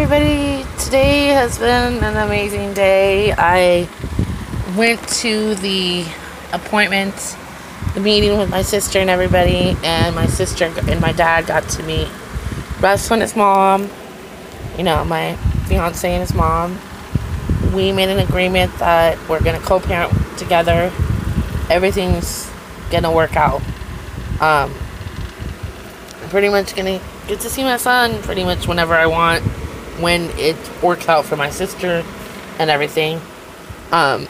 everybody. Today has been an amazing day. I went to the appointment, the meeting with my sister and everybody, and my sister and my dad got to meet Russ and his mom, my fiance and his mom. We made an agreement that we're going to co-parent together. Everything's going to work out. I'm pretty much going to get to see my son pretty much whenever I want, when it works out for my sister and everything. And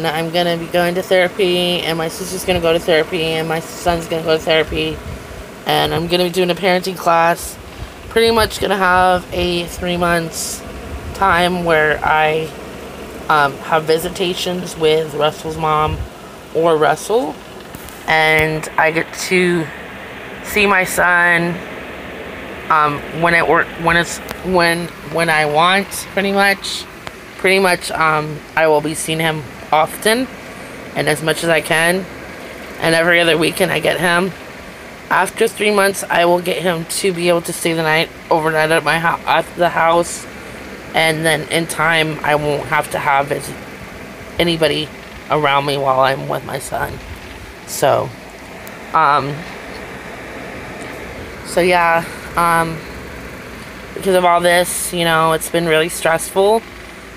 I'm going to be going to therapy, and my sister's going to go to therapy, and my son's going to go to therapy, and I'm going to be doing a parenting class. Pretty much going to have a 3 months time where I have visitations with Russell's mom or Russell, and I get to see my son when I want. Pretty much I will be seeing him often and as much as I can, and every other weekend I get him. After 3 months, I will get him to be able to stay overnight at the house, and then in time I won't have to have anybody around me while I'm with my son. So yeah, because of all this, it's been really stressful.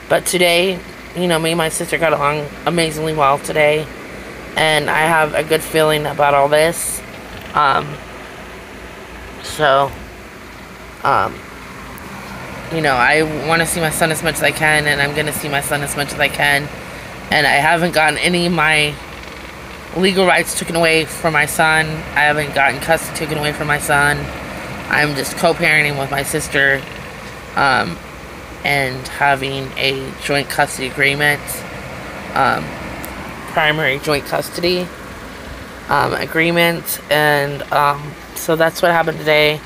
But today, me and my sister got along amazingly well today, and I have a good feeling about all this. I want to see my son as much as I can, and I'm going to see my son as much as I can. And I haven't gotten any of my legal rights taken away from my son. I haven't gotten custody taken away from my son. I'm just co-parenting with my sister, and having a joint custody agreement, primary joint custody agreement, and so that's what happened today,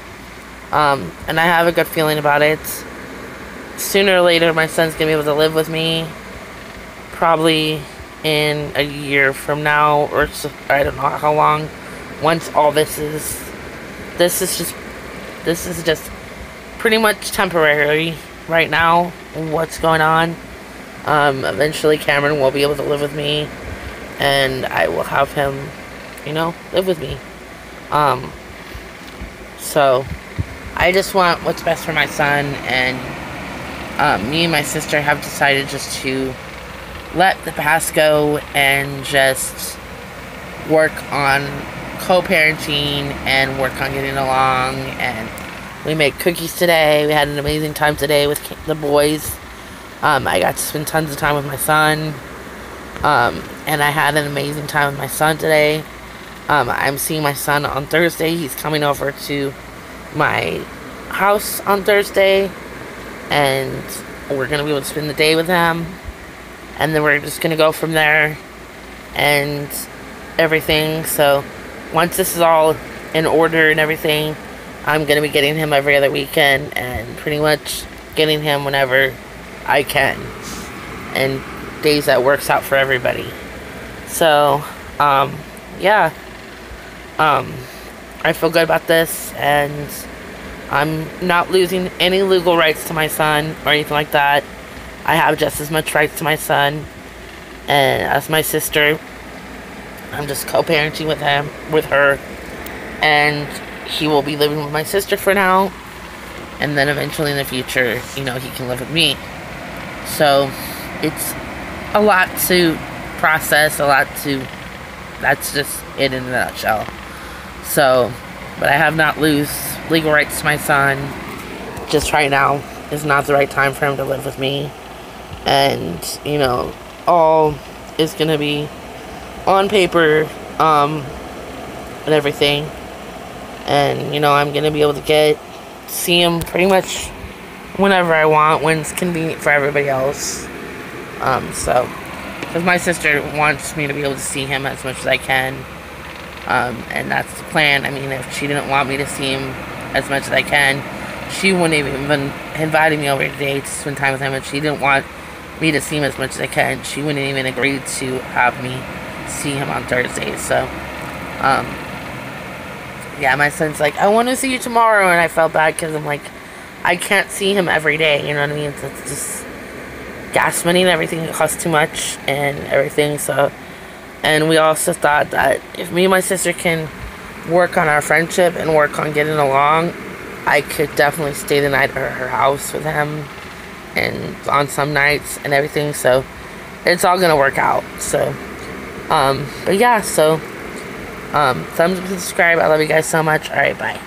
and I have a good feeling about it. Sooner or later, my son's gonna be able to live with me, probably in a year from now, or so, I don't know how long. Once all this is just pretty much temporary right now, what's going on. Eventually Cameron will be able to live with me, and I will have him, live with me. So I just want what's best for my son, and me and my sister have decided just to let the past go and just work on co-parenting and work on getting along. And we made cookies today. We had an amazing time today with the boys. I got to spend tons of time with my son, and I had an amazing time with my son today. I'm seeing my son on Thursday. He's coming over to my house on Thursday, and we're going to be able to spend the day with him, and then we're just going to go from there and everything. So once this is all in order and everything, I'm going to be getting him every other weekend, and pretty much getting him whenever I can, and days that works out for everybody. So yeah, I feel good about this, and I'm not losing any legal rights to my son or anything like that. I have just as much rights to my son and as my sister. I'm just co-parenting with her, and he will be living with my sister for now, and then eventually in the future, he can live with me. So it's a lot to process, that's just it in a nutshell. So, but I have not lose legal rights to my son. Just right now is not the right time for him to live with me, and all is gonna be on paper, and everything, and I'm gonna be able to see him pretty much whenever I want, when it's convenient for everybody else. So because my sister wants me to be able to see him as much as I can, and that's the plan. I mean, if she didn't want me to see him as much as I can, she wouldn't even invited me over today to spend time with him. If she didn't want me to see him as much as I can, she wouldn't even agree to have me see him on Thursday. So yeah, my son's like, I want to see you tomorrow, and I felt bad because I'm like, I can't see him every day, you know what I mean? So it's just gas money and everything, it costs too much and everything, so. And we also thought that if me and my sister can work on our friendship and work on getting along, I could definitely stay the night at her house with him and on some nights and everything, so it's all gonna work out. So but yeah, so thumbs up, subscribe. I love you guys so much. All right, bye.